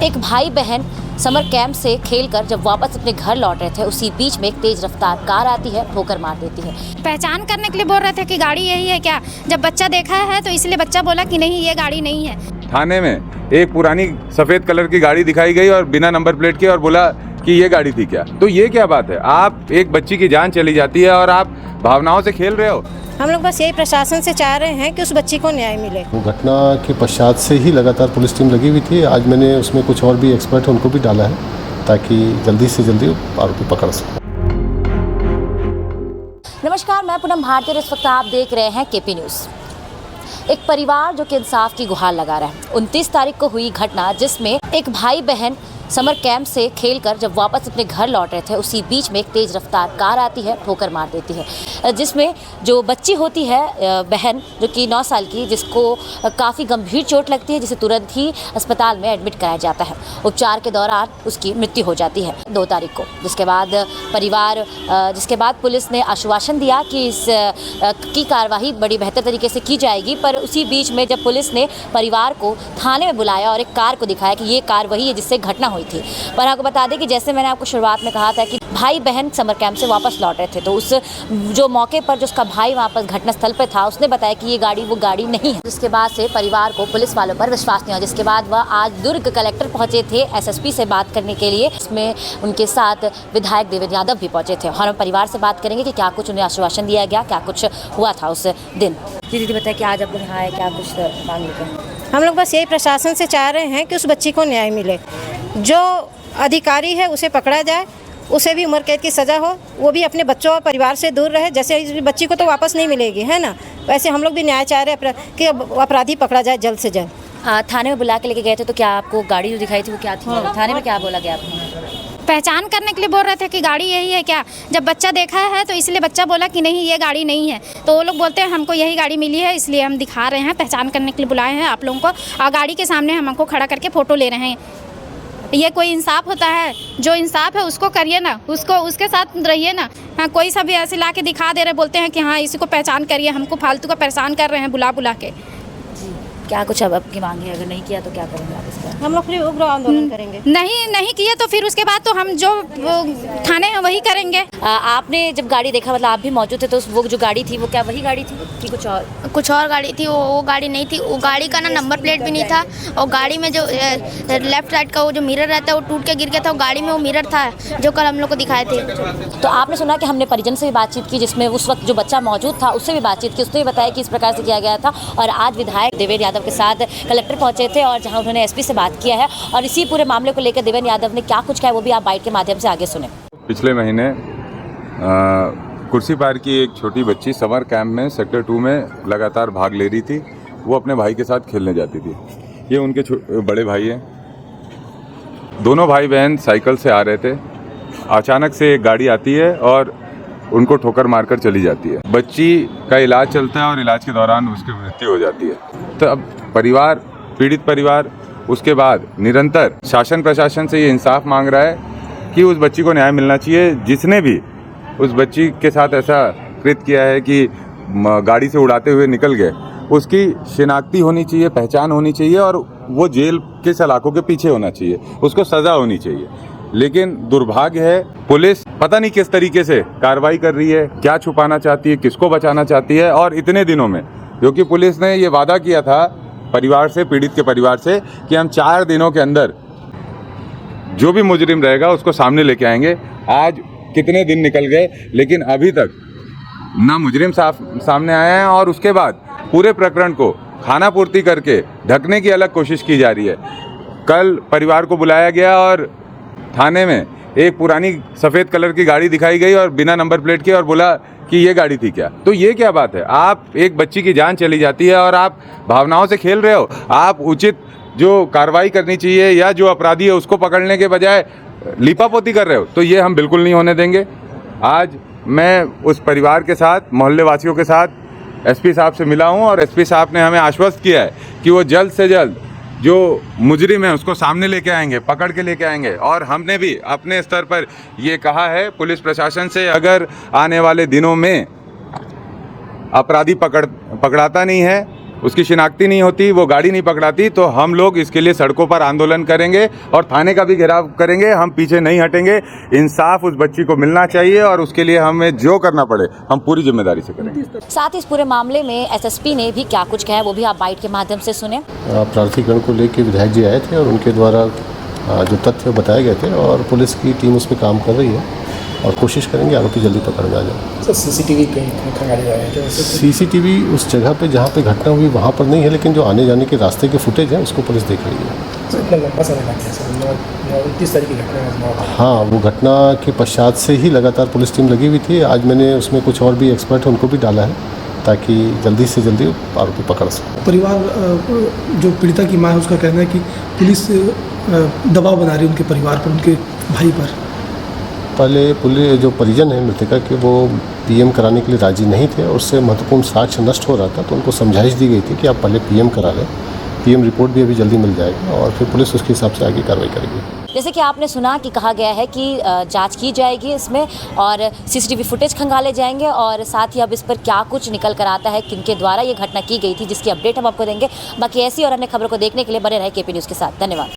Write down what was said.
एक भाई बहन समर कैंप से खेलकर जब वापस अपने घर लौट रहे थे, उसी बीच में एक तेज रफ्तार कार आती है, ठोकर मार देती है। पहचान करने के लिए बोल रहे थे कि गाड़ी यही है क्या। जब बच्चा देखा है तो इसलिए बच्चा बोला कि नहीं ये गाड़ी नहीं है। थाने में एक पुरानी सफ़ेद कलर की गाड़ी दिखाई गई और बिना नंबर प्लेट के, और बोला कि ये गाड़ी थी क्या। तो ये क्या बात है, आप एक बच्ची की जान चली जाती है और आप भावनाओं से खेल रहे हो। हम लोग बस यही प्रशासन से चाह रहे हैं कि उस बच्ची को न्याय मिले। वो घटना के पश्चात से ही लगातार पुलिस टीम लगी हुई थी। आज मैंने उसमें कुछ और भी एक्सपर्ट हैं उनको भी डाला है ताकि जल्दी से जल्दी आरोपी पकड़ सकें। नमस्कार, मैं पूनम भारती और इस वक्त आप देख रहे हैं केपी न्यूज़। एक परिवार जो कि इंसाफ की गुहार लगा रहा है। 29 तारीख को हुई घटना जिसमें एक भाई बहन समर कैंप से खेलकर जब वापस अपने घर लौट रहे थे, उसी बीच में एक तेज़ रफ्तार कार आती है, ठोकर मार देती है। जिसमें जो बच्ची होती है बहन जो कि 9 साल की, जिसको काफ़ी गंभीर चोट लगती है, जिसे तुरंत ही अस्पताल में एडमिट कराया जाता है। उपचार के दौरान उसकी मृत्यु हो जाती है 2 तारीख को। जिसके बाद पुलिस ने आश्वासन दिया कि इस की कार्रवाई बड़ी बेहतर तरीके से की जाएगी। पर उसी बीच में जब पुलिस ने परिवार को थाने में बुलाया और एक कार को दिखाया कि ये कार वही है जिससे घटना हुई थी। पर आपको बता दें कि जैसे मैंने आपको शुरुआत में कहा था कि भाई बहन समर कैंप से वापस लौट रहे थे, तो उस जो मौके पर जो उसका भाई वापस घटनास्थल पर था, उसने बताया कि ये गाड़ी वो गाड़ी नहीं है। जिसके बाद से परिवार को पुलिस वालों पर विश्वास नहीं हुआ। जिसके बाद वह आज दुर्ग कलेक्टर पहुंचे थे एसएसपी से बात करने के लिए। इसमें उनके साथ विधायक देवेंद्र यादव भी पहुंचे थे और हम परिवार से बात करेंगे कि क्या कुछ उन्हें आश्वासन दिया गया, क्या कुछ हुआ था उस दिन। दीदी बताया कि आज आप लोग यहाँ आए, क्या कुछ मांग लेते हैं। हम लोग बस यही प्रशासन से चाह रहे हैं कि उस बच्ची को न्याय मिले। जो अधिकारी है उसे पकड़ा जाए, उसे भी उम्र कैद की सज़ा हो, वो भी अपने बच्चों और परिवार से दूर रहे। जैसे इस बच्ची को तो वापस नहीं मिलेगी, है ना, वैसे हम लोग भी न्याय चाह रहे हैं कि अपराधी पकड़ा जाए जल्द से जल्द। थाने में बुला के लेके गए थे, तो क्या आपको गाड़ी जो दिखाई थी वो क्या थी? थाने में क्या बोला गया आपको? पहचान करने के लिए बोल रहे थे कि गाड़ी यही है क्या। जब बच्चा देखा है तो इसलिए बच्चा बोला कि नहीं ये गाड़ी नहीं है। तो वो लोग बोलते हैं हमको यही गाड़ी मिली है, इसलिए हम दिखा रहे हैं, पहचान करने के लिए बुलाए हैं आप लोगों को। और गाड़ी के सामने हम हमको खड़ा करके फ़ोटो ले रहे हैं। ये कोई इंसाफ होता है? जो इंसाफ है उसको करिए ना, उसके साथ रहिए ना। हाँ, कोई सा भी ऐसे ला के दिखा दे रहे, बोलते हैं कि हाँ इसी को पहचान करिए, हमको फालतू का परेशान कर रहे हैं बुला के। क्या कुछ अब आपकी मांग है? अगर नहीं किया तो क्या करेंगे आप इसका? हम लोग फिर उग्र आंदोलन करेंगे। नहीं किया तो फिर उसके बाद तो हम जो थाने हैं वही करेंगे। आपने जब गाड़ी देखा, मतलब आप भी मौजूद थे, तो वो जो गाड़ी थी वो क्या वही गाड़ी थी कि कुछ और गाड़ी थी? वो गाड़ी नहीं थी। वो गाड़ी का ना नंबर प्लेट भी नहीं था, और गाड़ी में जो लेफ्ट साइड का वो जो मिरर रहता है वो टूट के गिर गया था। वो गाड़ी में वो मिरर था जो कल हम लोग को दिखाए थे। तो आपने सुना कि हमने परिजन से भी बातचीत की, जिसमें उस वक्त जो बच्चा मौजूद था उससे भी बातचीत की। उसने भी बताया कि इस प्रकार से किया गया था। और आज विधायक देवेंद्र यादव के साथ कलेक्टर पहुंचे थे और जहां उन्होंने एसपी से बात किया है, और इसी पूरे मामले को लेकर देवेंद्र यादव ने क्या कुछ कहा वो भी आप बाइट के माध्यम से आगे सुने। पिछले महीने कुर्सी पार की एक छोटी बच्ची समर कैंप में सेक्टर 2 में लगातार भाग ले रही थी। वो अपने भाई के साथ खेलने जाती थी। ये उनके बड़े भाई हैं। दोनों भाई बहन साइकिल से आ रहे थे। अचानक से एक गाड़ी आती है और उनको ठोकर मारकर चली जाती है। बच्ची का इलाज चलता है और इलाज के दौरान उसकी मृत्यु हो जाती है। तो अब पीड़ित परिवार उसके बाद निरंतर शासन प्रशासन से ये इंसाफ मांग रहा है कि उस बच्ची को न्याय मिलना चाहिए। जिसने भी उस बच्ची के साथ ऐसा कृत्य किया है कि गाड़ी से उड़ाते हुए निकल गए, उसकी शिनाख्ती होनी चाहिए, पहचान होनी चाहिए, और वो जेल के सलाखों के पीछे होना चाहिए, उसको सज़ा होनी चाहिए। लेकिन दुर्भाग्य है, पुलिस पता नहीं किस तरीके से कार्रवाई कर रही है, क्या छुपाना चाहती है, किसको बचाना चाहती है। और इतने दिनों में, क्योंकि पुलिस ने ये वादा किया था परिवार से, पीड़ित के परिवार से, कि हम 4 दिनों के अंदर जो भी मुजरिम रहेगा उसको सामने लेके आएंगे। आज कितने दिन निकल गए, लेकिन अभी तक ना मुजरिम सामने आए हैं, और उसके बाद पूरे प्रकरण को खानापूर्ति करके ढकने की अलग कोशिश की जा रही है। कल परिवार को बुलाया गया और थाने में एक पुरानी सफ़ेद कलर की गाड़ी दिखाई गई और बिना नंबर प्लेट के, और बोला कि ये गाड़ी थी क्या। तो ये क्या बात है, आप एक बच्ची की जान चली जाती है और आप भावनाओं से खेल रहे हो। आप उचित जो कार्रवाई करनी चाहिए या जो अपराधी है उसको पकड़ने के बजाय लीपापोती कर रहे हो। तो ये हम बिल्कुल नहीं होने देंगे। आज मैं उस परिवार के साथ, मोहल्ले वासियों के साथ एसपी साहब से मिला हूँ, और एसपी साहब ने हमें आश्वस्त किया है कि वो जल्द से जल्द जो मुजरिम है उसको सामने लेके आएंगे, पकड़ के लेके आएंगे। और हमने भी अपने स्तर पर ये कहा है पुलिस प्रशासन से, अगर आने वाले दिनों में अपराधी पकड़ाता नहीं है उसकी शिनाख्ती नहीं होती, वो गाड़ी नहीं पकड़ाती, तो हम लोग इसके लिए सड़कों पर आंदोलन करेंगे और थाने का भी घेराव करेंगे। हम पीछे नहीं हटेंगे। इंसाफ उस बच्ची को मिलना चाहिए और उसके लिए हमें जो करना पड़े हम पूरी जिम्मेदारी से करेंगे। साथ ही इस पूरे मामले में एसएसपी ने भी क्या कुछ कहा है वो भी आप बाइट के माध्यम से सुने। प्रार्थीकरण को लेकर विधायक जी आए थे और उनके द्वारा जो तथ्य बताए गए थे और पुलिस की टीम उस पर काम कर रही है और कोशिश करेंगे आरोपी जल्दी पकड़ में आ जाए। सर सीसीटीवी कहीं खंगाली जा रहे हैं? सीसीटीवी उस जगह पे जहाँ पे घटना हुई वहाँ पर नहीं है, लेकिन जो आने जाने के रास्ते के फुटेज है उसको पुलिस देख रही है। सर इतना लंबा समय लग गया सर, 29 तारीख की घटना है। हाँ, वो घटना के पश्चात से ही लगातार पुलिस टीम लगी हुई थी। आज मैंने उसमें कुछ और भी एक्सपर्ट उनको भी डाला है ताकि जल्दी से जल्दी आरोपी पकड़ सके। परिवार जो पीड़िता की माँ है उसका कहना है कि पुलिस दबाव बना रही है उनके परिवार पर, उनके भाई पर। पहले पुलिस जो परिजन है मृतका के वो पीएम कराने के लिए राजी नहीं थे और उससे महत्वपूर्ण साक्ष्य नष्ट हो रहा था, तो उनको समझाइश दी गई थी कि आप पहले पीएम करा लें। पीएम रिपोर्ट भी अभी जल्दी मिल जाएगी और फिर पुलिस उसके हिसाब से आगे कार्रवाई करेगी। जैसे कि आपने सुना कि कहा गया है कि जांच की जाएगी इसमें और सीसीटीवी फुटेज खंगाले जाएंगे और साथ ही अब इस पर क्या कुछ निकल कर आता है, किनके द्वारा ये घटना की गई थी, जिसकी अपडेट हम आपको देंगे। बाकी ऐसी और अन्य खबरों को देखने के लिए बने रहे केपी न्यूज़ के साथ। धन्यवाद।